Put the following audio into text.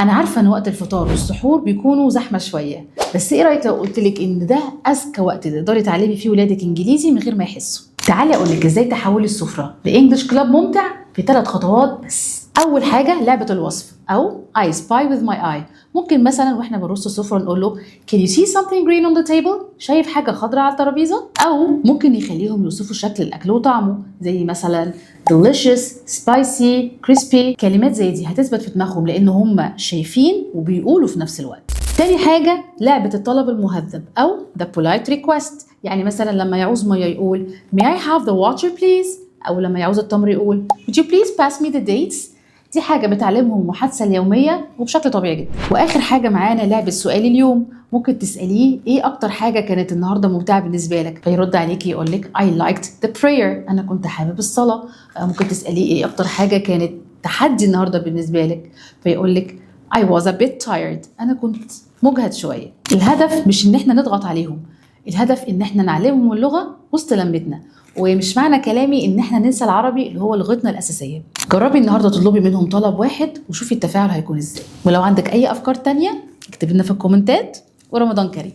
انا عارفه ان وقت الفطار والسحور بيكونوا زحمه شويه، بس ايه رايك لو قلت لك ان ده اذكى وقت تقدري تعلمي فيه ولادك انجليزي من غير ما يحسوا؟ تعالي اقول لك ازاي تحولي السفره لانجلش كلاب ممتع في 3 خطوات بس. اول حاجه لعبه الوصف او I spy with my eye. ممكن مثلا واحنا بنرص السفره نقول له Can you see something green on the table؟ شايف حاجه خضراء على الترابيزه؟ او ممكن يخليهم يوصفوا شكل الاكل وطعمه، زي مثلا delicious, spicy, crispy. كلمات زي دي هتثبت في دماغهم لان هم شايفين وبيقولوا في نفس الوقت. تاني حاجة لعبة الطلب المهذب أو the polite request. يعني مثلا لما يعوز مية يقول may I have the water please؟ أو لما يعوز التمر يقول would you please pass me the dates؟ دي حاجة بتعلمهم المحادثة اليومية وبشكل طبيعي جدا. وآخر حاجة معانا لعبة سؤال اليوم. ممكن تسأليه إيه أكتر حاجة كانت النهاردة ممتعة بالنسبة لك، فيرد عليكي يقول لك I liked the prayer. أنا كنت حابب الصلاة. ممكن تسأليه إيه أكتر حاجة كانت تحدي النهاردة بالنسبة لك، فيقول لك I was a bit tired. أنا كنت مجهد شوية. الهدف مش إن إحنا نضغط عليهم، الهدف إن إحنا نعلمهم اللغة وسط لمتنا، ومش معنى كلامي إن إحنا ننسى العربي اللي هو لغتنا الأساسية. جربي النهاردة تطلبي منهم طلب واحد وشوفي التفاعل هيكون إزاي. ولو عندك أي أفكار تانية اكتبي لنا في الكومنتات. ورمضان كريم.